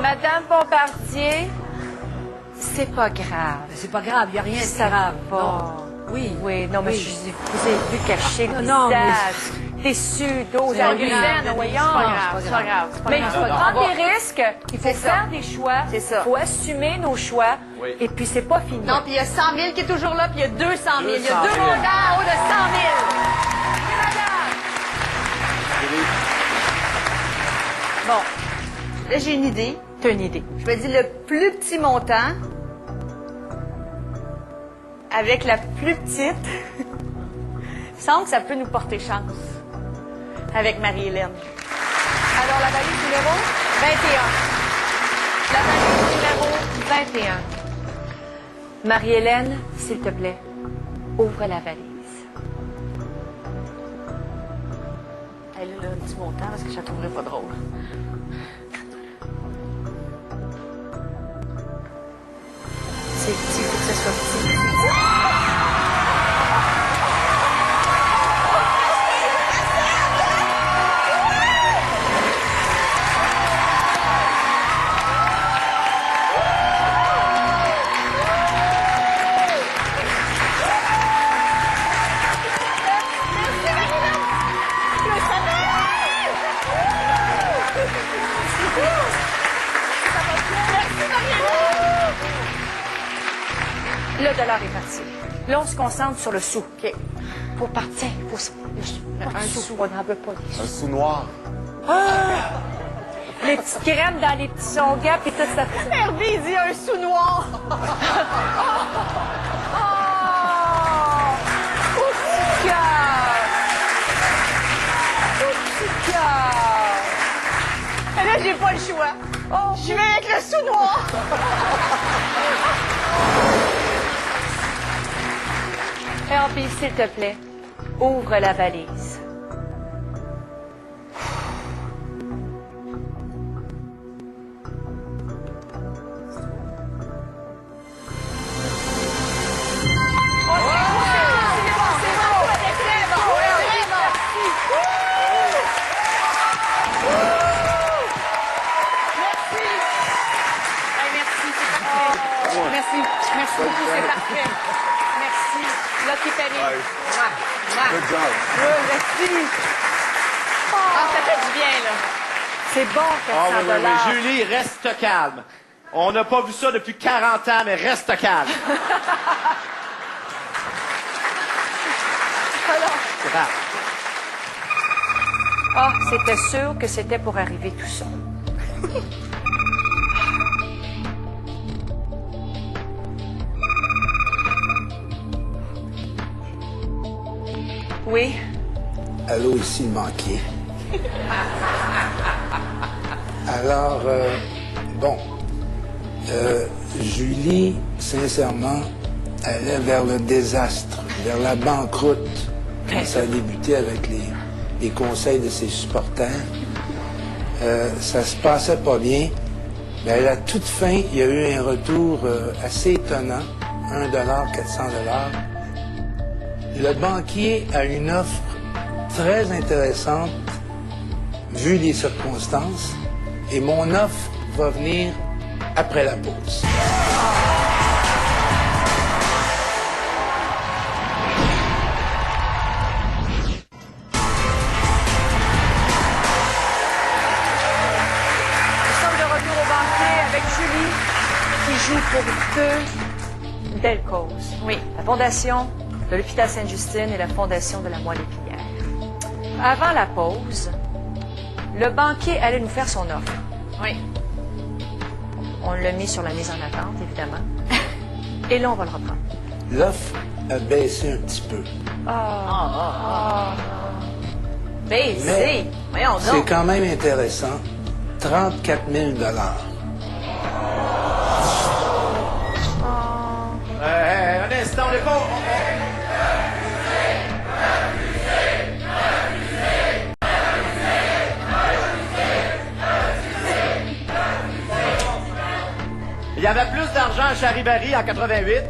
Madame Bombardier, c'est pas grave. C'est pas grave, il n'y a rien de Ça grave. va. Non. Oui. Oui, non, mais Oui. je vous ai vu cacher le Non, mais- visage. Déçu, dos C'est à pas graine, grave. voyons. C'est pas grave, c'est pas grave. Mais il faut prendre des risques, il faut C'est ça. faire des choix, C'est ça. il faut assumer nos choix, Oui. et puis c'est pas fini. Non, puis il y a 100 000 qui est toujours là, puis il y a 200 000. Il y a 200 deux 000. montants en haut de 100 000. Oui, madame. Bon, là, j'ai une idée. T'as une idée. Je me dis le plus petit montant avec la plus petite. Il semble que ça peut nous porter chance avec Marie-Hélène. Alors, la valise numéro 21. La valise numéro 21. Marie-Hélène, s'il te plaît, ouvre la valise. Elle a un petit montant parce que je la trouverais pas drôle. C'est petit, il faut que ça soit petit. Le dollar est parti. Là, on se concentre sur le sou. OK. Pour partir, il faut un sou. On n'en veut pas des sous. Un sou noir. Les petites crèmes dans les petits onguents, puis tout ça. Herbie, il dit un sou noir. j'ai pas le choix. Je vais avec le sous-noir. Herbie, s'il te plaît, ouvre la valise. Merci beaucoup, c'est parfait. Merci. Lucky Penny. Good job. Merci. Ah, ça fait du bien, là. C'est bon, Ah 400 oui, oui, oui. Julie, reste calme. On n'a pas vu ça depuis 40 ans, mais reste calme. C'est grave. Ah, c'était sûr que c'était pour arriver tout ça. Oui. Allô, ici le banquier. Alors, Julie, sincèrement, allait vers le désastre, vers la banqueroute. Quand ça a débuté avec les conseils de ses supporters. Ça se passait pas bien. Mais à la toute fin, il y a eu un retour assez étonnant, 1 $, 400 $. Le banquier a une offre très intéressante, vu les circonstances, et mon offre va venir après la pause. Nous sommes de retour au banquet avec Julie, qui joue pour 2 belles causes. Oui. La Fondation de l'Hôpital Sainte-Justine et la Fondation de la Moelle épinière. Avant la pause, le banquier allait nous faire son offre. Oui. On l'a mis sur la mise en attente, évidemment. Et là, on va le reprendre. L'offre a baissé un petit peu. Baissé. Voyons C'est donc. quand même intéressant. 34 000 $. Un instant, on n'est pas... Il y avait plus d'argent à Charibari en 88.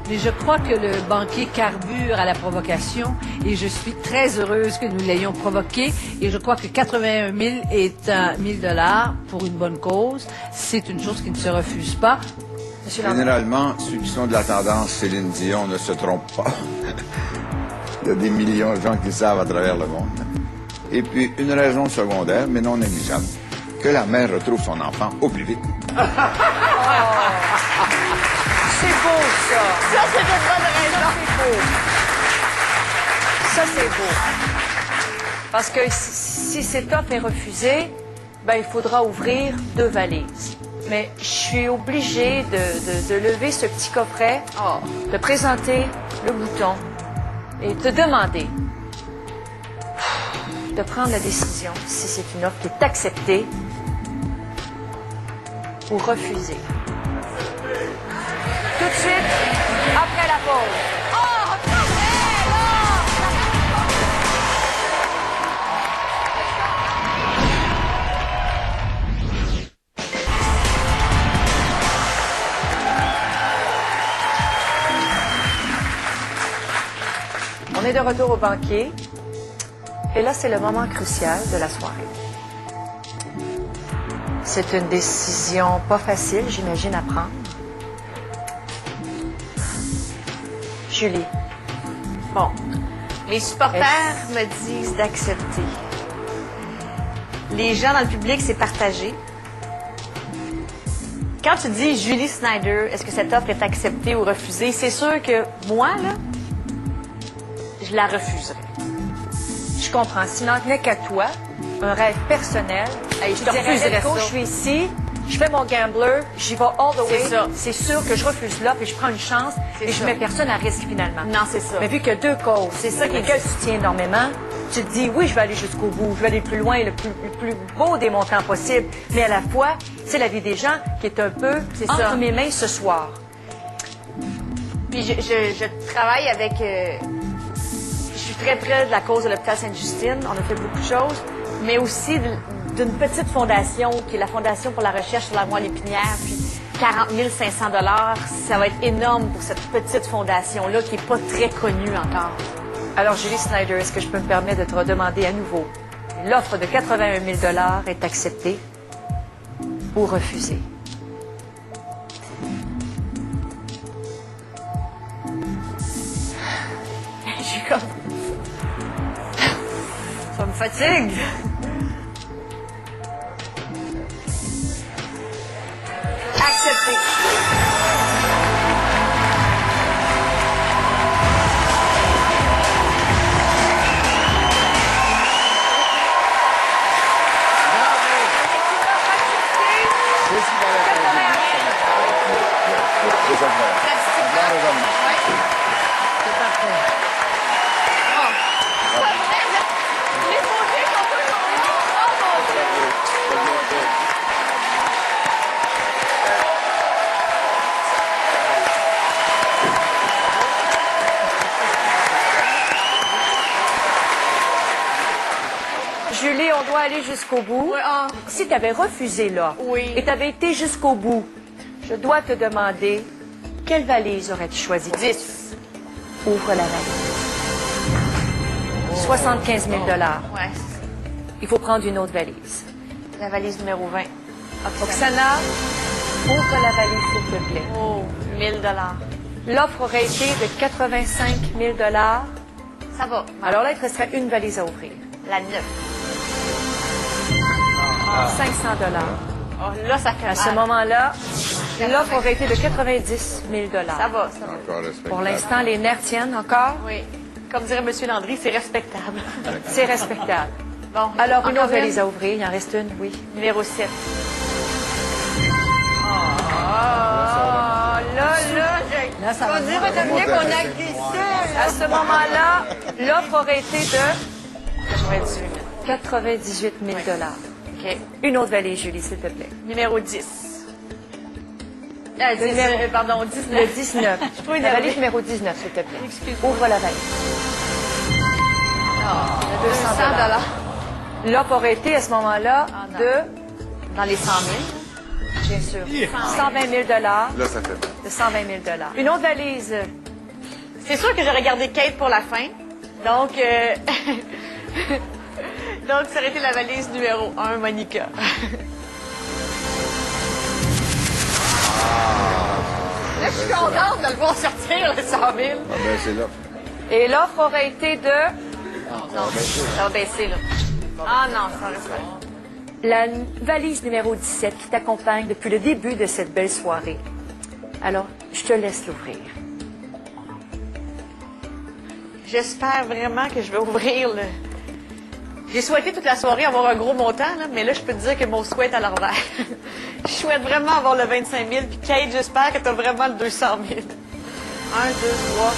Mais je crois que le banquier carbure à la provocation et je suis très heureuse que nous l'ayons provoqué. Et je crois que 81 000 est un 1 000 $ pour une bonne cause. C'est une chose qui ne se refuse pas. Monsieur Lambert. Généralement, ceux qui sont de la tendance Céline Dion ne se trompent pas. Il y a des millions de gens qui le savent à travers le monde. Et puis, une raison secondaire, mais non négligeable, que la mère retrouve son enfant au plus vite. C'est beau, ça. Ça, c'est une bonne raison. Ça, c'est beau. Parce que si cette offre est refusée, ben, il faudra ouvrir 2 valises. Mais je suis obligée de lever ce petit coffret, de présenter le bouton et te demander de prendre la décision si c'est une offre qui est acceptée ou refusée. Tout de suite, après la pause. On est de retour au banquet. Et là, c'est le moment crucial de la soirée. C'est une décision pas facile, j'imagine, à prendre. Julie. Bon. Les supporters me disent d'accepter. Les gens dans le public, c'est partagé. Quand tu dis Julie Snyder, est-ce que cette offre est acceptée ou refusée? C'est sûr que moi, là, je la refuserais. Je comprends. S'il n'en tenait qu'à toi, un rêve personnel, Hey, je te refuserais ça. Je suis ici, je fais mon gambler, j'y vais all the way. C'est ça. C'est sûr que je refuse l'offre et je prends une chance C'est et je ça. mets personne à risque finalement. Non, c'est ça. Mais vu qu'il y a 2 causes, C'est ça qui lesquelles tu tiens énormément, Tu te dis, oui, je vais aller jusqu'au bout, je vais aller plus loin, le plus beau des montants possible. Mais à la fois, c'est la vie des gens qui est un peu entre mes mains ce soir. Puis je travaille avec... je suis très près de la cause de l'hôpital Sainte-Justine. On a fait beaucoup de choses. Mais aussi d'une petite fondation, qui est la Fondation pour la recherche sur la moelle épinière. Puis 40 500 $, ça va être énorme pour cette petite fondation-là qui n'est pas très connue encore. Alors, Julie Snyder, est-ce que je peux me permettre de te redemander à nouveau? L'offre de 81 000 $ est acceptée ou refusée? J'ai comme... Ça me fatigue. Accepté. Julie, on doit aller jusqu'au bout. Oui, Si tu avais refusé là et tu avais été jusqu'au bout, je dois te demander quelle valise aurais-tu choisi? 10. Ouvre la valise. 75 000 $. Ouais. Il faut prendre une autre valise. La valise numéro 20. Oksana, ouvre la valise, s'il te plaît. Oh, 1000 $. L'offre aurait été de 85 000 $. Ça va. Alors là, il te resterait une valise à ouvrir. La 9. 500 $. Oh, là, ça fait À ce mal. moment-là, l'offre aurait été de 90 000 $. Ça va, ça va. Encore respectable. Pour l'instant, les nerfs tiennent encore. Oui. Comme dirait M. Landry, c'est respectable. C'est respectable. Bon. Alors, une encore autre valise à ouvrir. Il en reste une, oui. Numéro 7. Là, ça va bien. à ce moment-là, l'offre aurait été de 98 98 000. 000 $. OK. Une autre valise, Julie, s'il te plaît. Numéro 10. Pardon, 19. Le 19. trop La énervée. valise numéro 19, s'il te plaît. Excuse-moi. Ouvre la valise. 200 $. L'offre aurait été à ce moment-là non. de, Dans les 100 000. bien sûr, 120 000 $. Là, ça fait mal. De 120 000 $. Une autre valise. C'est sûr que j'aurais gardé Kate pour la fin. Donc, donc ça aurait été la valise numéro 1, Monica. Là, je suis contente de le voir sortir, le 100 000. Ah ben, c'est là. Et l'offre aurait été de Non, ça va baisser, là. Ah non, ça reste pas. la valise numéro 17 qui t'accompagne depuis le début de cette belle soirée. Alors, je te laisse l'ouvrir. J'espère vraiment que je vais ouvrir le... J'ai souhaité toute la soirée avoir un gros montant, là, mais là, je peux te dire que mon souhait est à l'envers. Je souhaite vraiment avoir le 25 000. Puis Kate, j'espère que tu as vraiment le 200 000. 1, 2, 3...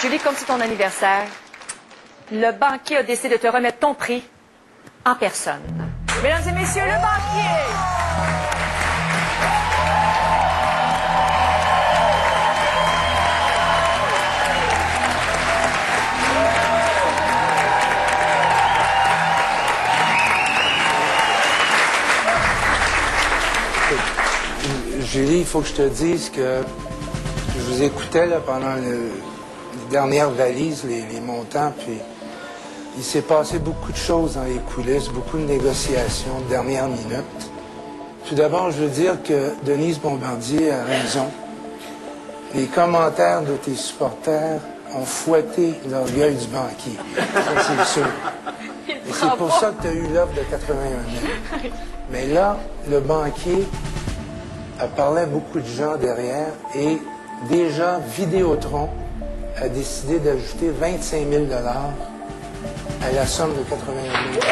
Julie, comme c'est ton anniversaire, le banquier a décidé de te remettre ton prix en personne. Mesdames et messieurs, le banquier! Julie, il faut que je te dise que je vous écoutais là, pendant les dernières valises, les montants, puis il s'est passé beaucoup de choses dans les coulisses, beaucoup de négociations de dernière minute. Tout d'abord, je veux dire que Denise Bombardier a raison. Les commentaires de tes supporters ont fouetté l'orgueil du banquier. Ça, c'est sûr. Et c'est pour ça que tu as eu l'offre de 81 000. Mais là, le banquier a parlé à beaucoup de gens derrière et déjà, Vidéotron a décidé d'ajouter 25 000 $ à la somme de 81 000.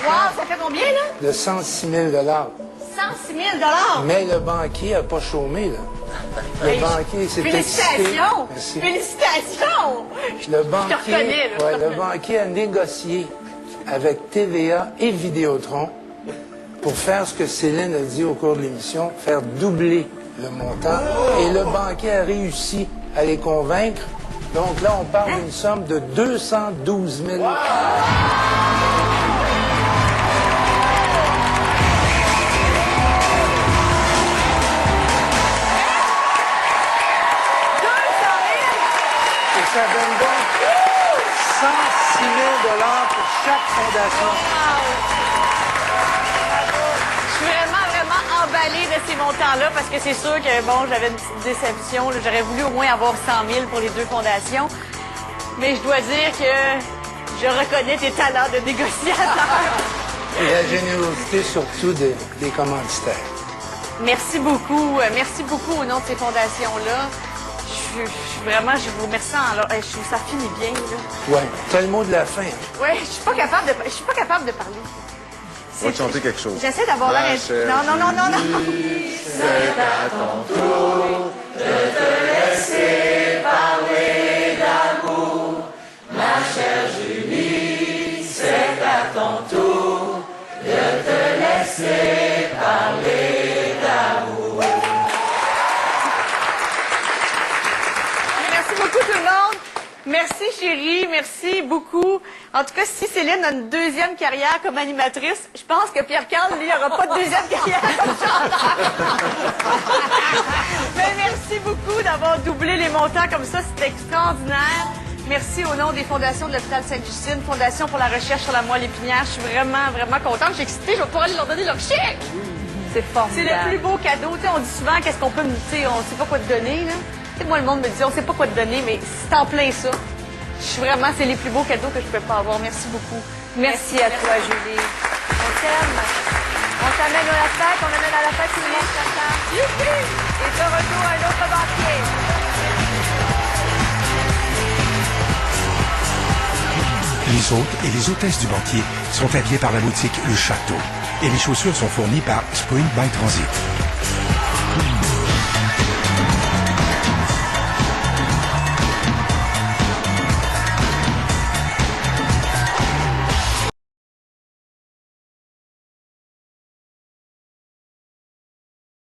Wow, ça fait combien, là? De 106 000 106 000 Mais le banquier n'a pas chômé, là. Le banquier s'est excité. Félicitations! Merci. Félicitations! Le Je te reconnais, là. ouais, le banquier a négocié avec TVA et Vidéotron pour faire ce que Céline a dit au cours de l'émission, faire doubler le montant. Et le banquier a réussi à les convaincre. Donc là, on parle d'une somme de 212 000 Et ça donne donc 106 000 pour chaque fondation. Je suis vraiment emballée de ces montants-là parce que c'est sûr que, bon, j'avais une petite déception. là. J'aurais voulu au moins avoir 100 000 pour les deux fondations. Mais je dois dire que je reconnais tes talents de négociateur. Et la générosité surtout des commanditaires. Merci beaucoup au nom de ces fondations-là. Je vous remercie. Je trouve ça finit bien, là. Ouais, t'as le mot de la fin. Ouais, je suis pas capable de parler. On va te chanter quelque chose. J'essaie d'avoir l'air... Non. C'est à ton tour de te laisser parler d'amour, ma chère Julie. C'est à ton tour de te laisser parler d'amour. Merci beaucoup tout le monde. Merci chérie, merci beaucoup. En tout cas, si Céline a une deuxième carrière comme animatrice, je pense que Pierre-Carl, lui, n'aura pas de deuxième carrière comme chanteur. Mais merci beaucoup d'avoir doublé les montants comme ça, c'était extraordinaire. Merci au nom des fondations de l'hôpital Sainte-Justine, Fondation pour la recherche sur la moelle épinière. Je suis vraiment contente. Je suis excitée, je vais pouvoir aller leur donner leur chèque. C'est formidable. C'est le plus beau cadeau. Tu sais, on dit souvent qu'est-ce qu'on peut me dire, on ne sait pas quoi te donner, là. Tu sais, moi, le monde me dit, on sait pas quoi te donner, mais c'est en plein ça. C'est les plus beaux cadeaux que je peux pas avoir. Merci beaucoup. Merci à toi, Julie. On t'aime. On t'amène à la fête, on amène à la fête tout le monde s'attend. Youpi! Et de retour à un autre banquier. Les hôtes et les hôtesses du banquier sont habillés par la boutique Le Château. Et les chaussures sont fournies par Spring by Transit.